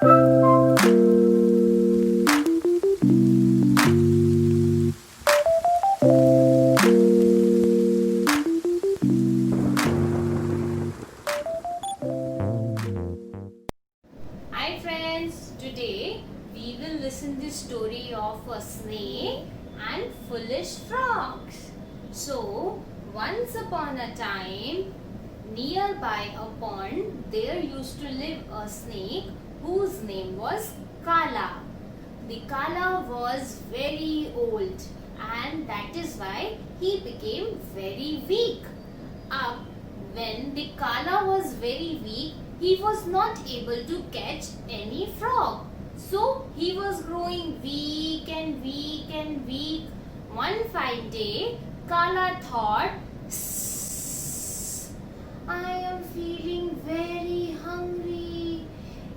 Hi friends, today we will listen the story of a snake and foolish frogs. So, once upon a time, nearby a pond, there used to live a snake whose name was Kala. The Kala was very old and that is why he became very weak. When the Kala was very weak, he was not able to catch any frog. So he was growing weak and weak and weak. One fine day, Kala thought, I am feeling very hungry.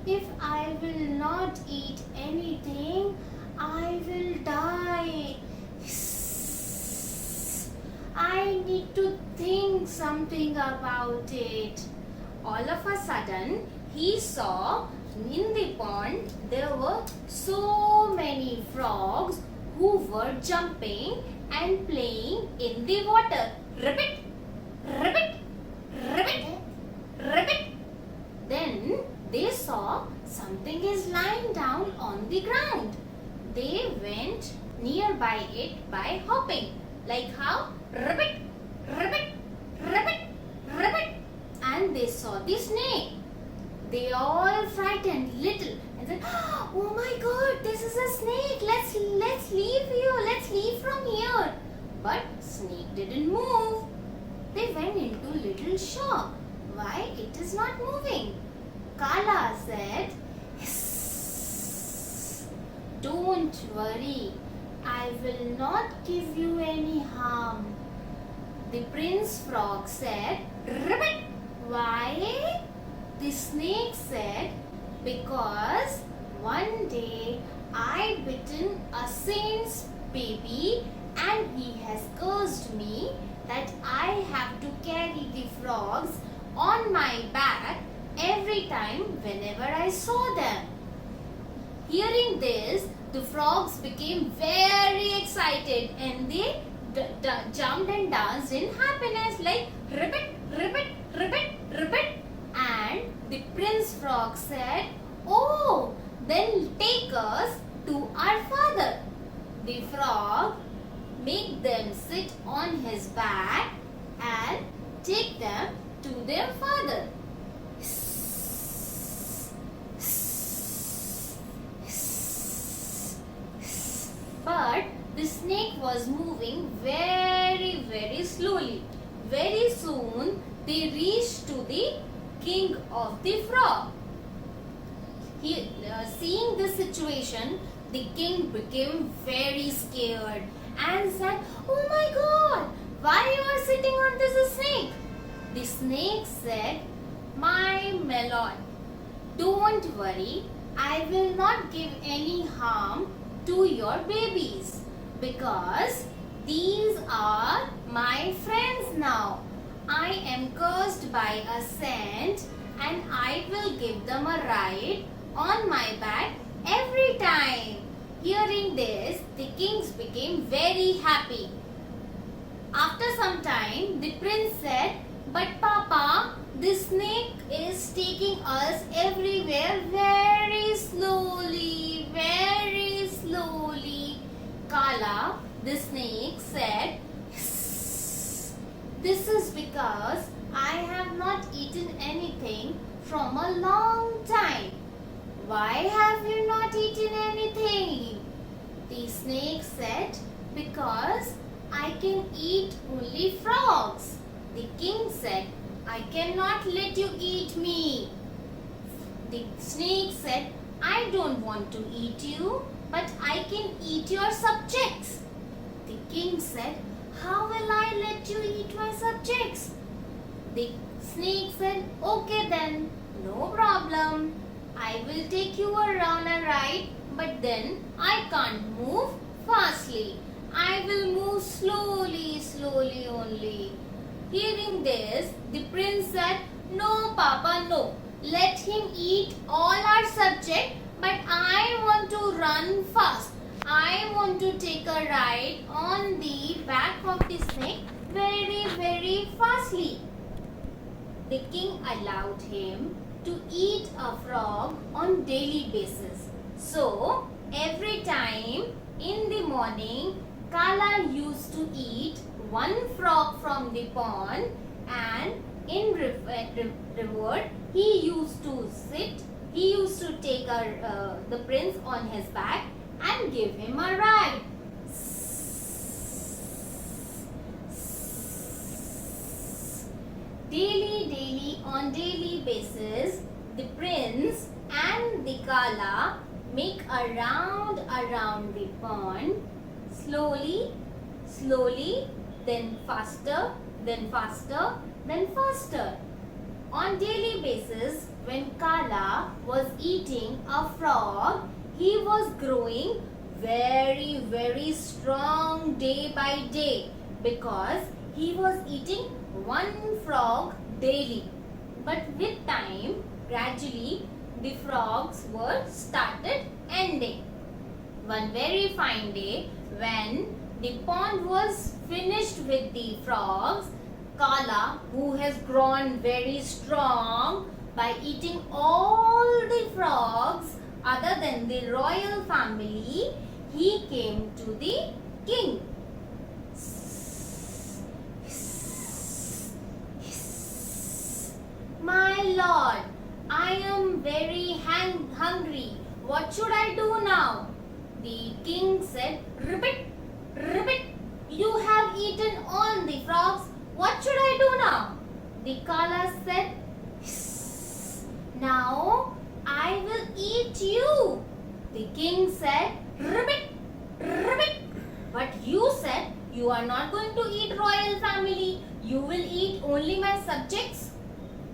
If I will not eat anything, I will die. I need to think something about it. All of a sudden, he saw in the pond there were so many frogs who were jumping and playing in the water. Ribbit, ribbit, ribbit, ribbit. Then they saw something is lying down on the ground. They went nearby it by hopping. Like how? Ribbit, ribbit, ribbit, ribbit. And they saw the snake. They all frightened little and said, oh my god, this is a snake. Let's leave here. Let's leave from here. But snake didn't move. They went into little shock. Why it is not moving? Kala said, don't worry. I will not give you any harm. The Prince Frog said, ribbit. Why? The snake said, because one day I bitten a saint's baby and he has cursed me that I have to carry the frogs on my back every time whenever I saw them. Hearing this, the frogs became very excited and they jumped and danced in happiness like ribbit, ribbit, ribbit, ribbit. And the Prince Frog said, oh, then take us to our father. The frog made them sit on his back and take them to their father. But the snake was moving very, very slowly. Very soon they reached to the king of the frog. Seeing this situation, the king became very scared and said, oh my god, why you are sitting on this snake? The snake said, my lord, don't worry, I will not give any harm to your babies because these are my friends now. I am cursed by a saint and I will give them a ride on my back every time. Hearing this, the kings became very happy. After some time, the prince said, but Papa, this snake is taking us everywhere very slowly, very slowly. Kala, the snake, said, this is because I have not eaten anything from a long time. Why have you not eaten anything? The snake said, because I can eat only frogs. The king said, I cannot let you eat me. The snake said, I don't want to eat you, but I can eat your subjects. The king said, how will I let you eat my subjects? The snake said, okay then, no problem. I will take you around a ride, but then I can't move fastly. I will move slowly, slowly only. Hearing this, the prince said, no, Papa, no. Let him eat all our subject, but I want to run fast. I want to take a ride on the back of the snake very, very fastly. The king allowed him to eat a frog on daily basis. So, every time in the morning, Kala used to eat one frog from the pond, and in reward, he used to take the prince on his back and give him a ride. On daily basis, the prince and the Kala make a round around the pond, slowly, then faster, then faster, then faster. On daily basis, when Kala was eating a frog, he was growing very, very strong day by day because he was eating one frog daily. But with time, gradually the frogs were started ending. One very fine day, when the pond was finished with the frogs, Kala, who has grown very strong by eating all the frogs other than the royal family, he came to the king. My lord, I am very hungry. What should I do now? The king said, Ribbit, Ribbit, you have eaten all the frogs. What should I do now? The Kala said, now I will eat you. The king said, Ribbit, Ribbit, but you said you are not going to eat royal family. You will eat only my subjects.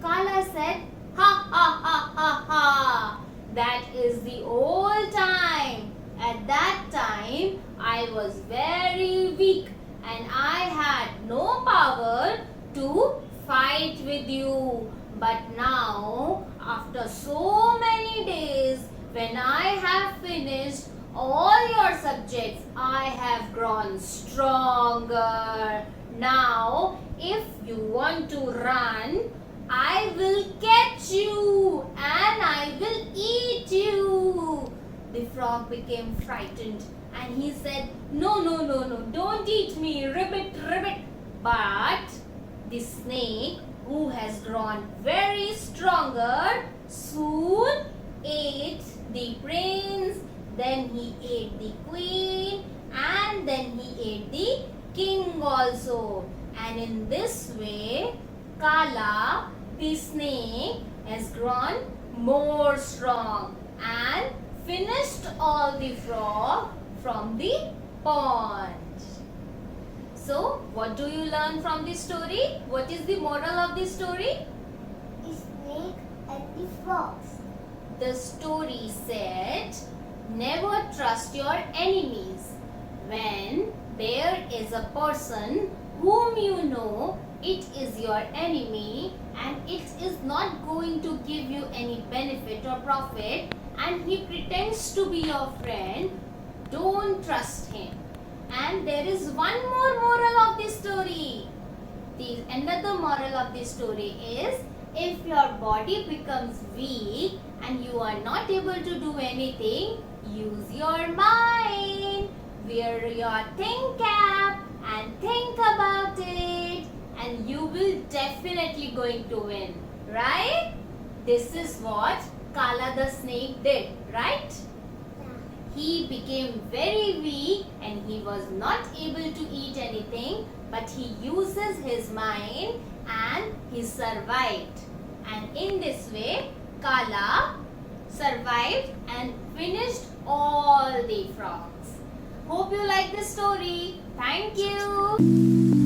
Kala said, ha ha ha ha ha. That is the old time. At that time, I was very weak and I had no power to fight with you. But now, after so many days, when I have finished all your subjects, I have grown stronger. Now, if you want to run, I will catch you and I will eat you. The frog became frightened and he said, no, don't eat me, Ribbit, Ribbit. But the snake, who has grown very stronger, soon ate the prince, then he ate the queen, and then he ate the king also. And in this way, Kala, the snake, has grown more strong and finished all the frog from the pond. So, what do you learn from this story? What is the moral of this story? The snake and the frogs. The story said, never trust your enemies. When there is a person whom you know it is your enemy and it is not going to give you any benefit or profit and he pretends to be your friend, don't trust him. And there is one more moral of this story. Another moral of this story is, if your body becomes weak and you are not able to do anything, use your mind. Wear your think cap and think about it and you will definitely going to win. Right? This is what Kala the snake did. Right? He became very weak and he was not able to eat anything, but he uses his mind and he survived. And in this way, Kala survived and finished all the frogs. Hope you like this story. Thank you.